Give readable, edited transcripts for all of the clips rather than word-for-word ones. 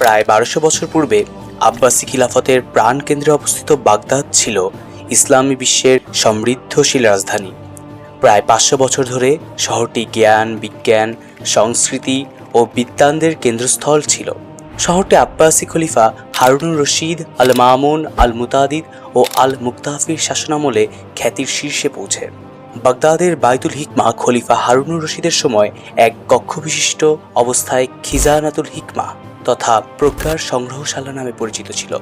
প্রায় 1200 বছর পূর্বে আব্বাসি খিলাফতের প্রাণকেন্দ্রে অবস্থিত বাগদাদ ছিল ইসলামী বিশ্বের সমৃদ্ধশীল রাজধানী। প্রায় 500 বছর ধরে শহরটি জ্ঞান, বিজ্ঞান, সংস্কৃতি ও বিদ্যানদের কেন্দ্রস্থল ছিল। শহরটি আব্বাসি খলিফা হারুনুর রশিদ, আল মামুন, আল মুতাদিদ ও আল মুক্তাফির শাসনামলে খ্যাতির শীর্ষে পৌঁছে। বাগদাদের বাইতুল হিকমা খলিফা হারুনুর রশিদের সময় এক কক্ষবিশিষ্ট অবস্থায় খিজানাতুল হিকমা তথা প্রজ্ঞার সংগ্রহশালা নামে পরিচিত ছিল।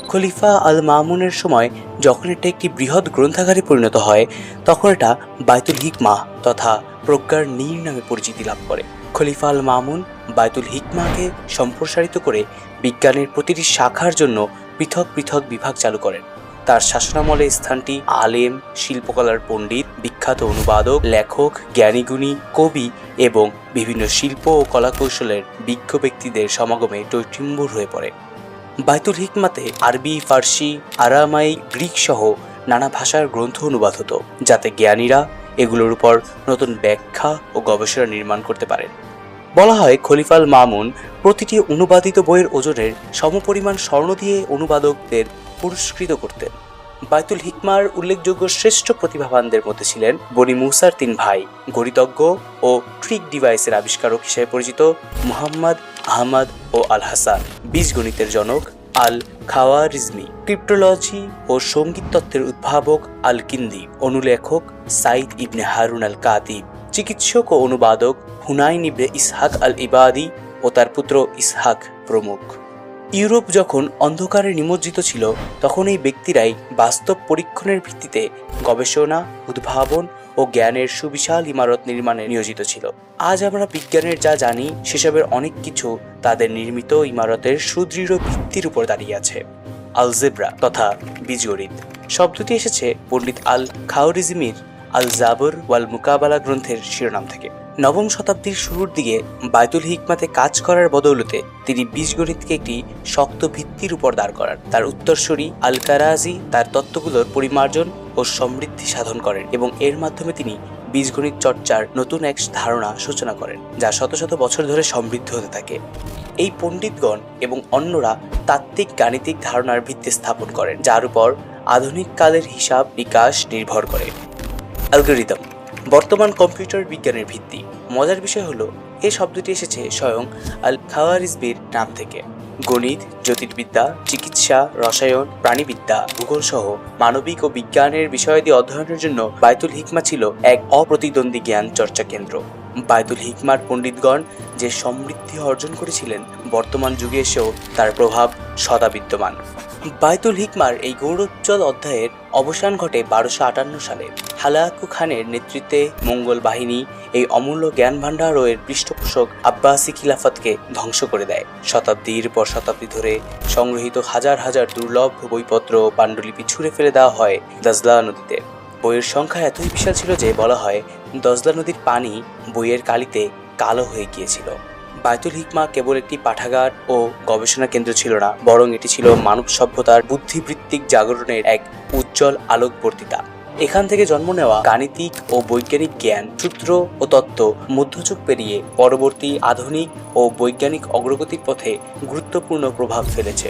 খলিফা আল মামুনের সময় যখন এটা একটি বৃহৎ গ্রন্থাগারে পরিণত হয়, তখন এটা বাইতুল হিকমা তথা প্রজ্ঞার নীড় নামে পরিচিতি লাভ করে। খলিফা আল মামুন বাইতুল হিকমাকে সম্প্রসারিত করে বিজ্ঞানের প্রতিটি শাখার জন্য পৃথক পৃথক বিভাগ চালু করেন। তার শাসনামলে স্থানটি আলেম, শিল্পকলার পণ্ডিত, বিখ্যাত অনুবাদক, লেখক, জ্ঞানীগুণী, কবি এবং বিভিন্ন শিল্প ও কলাকৌশলের বিজ্ঞ ব্যক্তিদের সমাগমে টৈটিম্বুর হয়ে পড়ে। বাইতুল হিকমাতে আরবি, ফার্সি, আরামাইক, গ্রিক সহ নানা ভাষার গ্রন্থ অনুবাদ হতো, যাতে জ্ঞানীরা এগুলোর উপর নতুন ব্যাখ্যা ও গবেষণা নির্মাণ করতে পারেন। বলা হয় খলিফা আল মামুন প্রতিটি অনুবাদিত বইয়ের ওজনের সমপরিমাণ স্বর্ণ দিয়ে অনুবাদকদের পুরস্কৃত করতেন। বাইতুল হিকমার উল্লেখযোগ্য শ্রেষ্ঠ প্রতিভাবানদের মধ্যে ছিলেন বনি মুসার 3 ভাই, গণিতজ্ঞ ও ট্রিক ডিভাইসের আবিষ্কারক হিসেবে পরিচিত মুহাম্মদ, আহমদ ও আল হাসান, বীজগণিতের জনক আল খাওয়ারিজমি, ক্রিপ্টোলজি ও সঙ্গীত তত্ত্বের উদ্ভাবক আল কিন্দি, অনুলেখক সাইদ ইবনে হারুন আল কাতিব, চিকিৎসক ও অনুবাদক হুনাইন ইবনে ইসহাক আল ইবাদি ও তার পুত্র ইসহাক প্রমুখ। ইউরোপ যখন অন্ধকারে নিমজ্জিত ছিল, তখন এই ব্যক্তিরাই বাস্তব পরীক্ষণের ভিত্তিতে গবেষণা, উদ্ভাবন ও জ্ঞানের সুবিশাল ইমারত নির্মাণে নিয়োজিত ছিল। আজ আমরা বিজ্ঞানের যা জানি, সেসবের অনেক কিছু তাদের নির্মিত ইমারতের সুদৃঢ় ভিত্তির উপর দাঁড়িয়ে আছে। আলজেব্রা তথা বীজগণিত শব্দটি এসেছে পণ্ডিত আল খাওয়ারিজমির আল জাবর ওয়াল মুকাবালা গ্রন্থের শিরোনাম থেকে। 9ম শতাব্দীর শুরুর দিকে বাইতুল হিকমাতে কাজ করার বদৌলতে তিনি বীজগণিতকে একটি শক্ত ভিত্তির উপর দাঁড় করান। তার উত্তরসূরি আল কারাজি তার তত্ত্বগুলোর পরিমার্জন ও সমৃদ্ধি সাধন করেন এবং এর মাধ্যমে তিনি বীজগণিত চর্চার নতুন এক ধারণা সূচনা করেন, যা শত শত বছর ধরে সমৃদ্ধ হতে থাকে। এই পণ্ডিতগণ এবং অন্যরা তাত্ত্বিক গাণিতিক ধারণার ভিত্তি স্থাপন করেন, যার উপর আধুনিক কালের হিসাব বিকাশ নির্ভর করে। অ্যালগরিদম বর্তমান কম্পিউটার বিজ্ঞানের ভিত্তি। মজার বিষয় হলো, এই শব্দটি এসেছে স্বয়ং আল খাওয়ারিজমির নাম থেকে। গণিত, জ্যোতির্বিদ্যা, চিকিৎসা, রসায়ন, প্রাণীবিদ্যা, ভূগোল সহ মানবিক ও বিজ্ঞানের বিষয়াদি অধ্যয়নের জন্য বাইতুল হিকমা ছিল এক অপ্রতিদ্বন্দ্বী জ্ঞান চর্চা কেন্দ্র। বাইতুল হিকমার পণ্ডিতগণ যে সমৃদ্ধি অর্জন করেছিলেন, বর্তমান যুগে এসেও তার প্রভাব সদা বিদ্যমান। বাইতুল হিকমার এই গৌরবোজ্জ্বল অধ্যায়ের অবসান ঘটে 1258 সালে। হালাকু খানের নেতৃত্বে মঙ্গল বাহিনী এই অমূল্য জ্ঞান ভাণ্ডার ও এর পৃষ্ঠপোষক আব্বাসি খিলাফতকে ধ্বংস করে দেয়। শতাব্দীর পর শতাব্দী ধরে সংগৃহীত হাজার হাজার দুর্লভ বইপত্র ও পাণ্ডুলিপি ছুঁড়ে ফেলে দেওয়া হয় দজলা নদীতে। বইয়ের সংখ্যা এতই বিশাল ছিল যে বলা হয় দজলা নদীর পানি বইয়ের কালিতে কালো হয়ে গিয়েছিল। বাইতুল হিকমা কেবল একটি পাঠাগার ও গবেষণা কেন্দ্র ছিল না, বরং এটি ছিল মানব সভ্যতার বুদ্ধিবৃত্তিক জাগরণের এক উজ্জ্বল আলোকবর্তিতা। এখান থেকে জন্ম নেওয়া গাণিতিক ও বৈজ্ঞানিক জ্ঞান, সূত্র ও তত্ত্ব মধ্যযুগ পেরিয়ে পরবর্তী আধুনিক ও বৈজ্ঞানিক অগ্রগতির পথে গুরুত্বপূর্ণ প্রভাব ফেলেছে।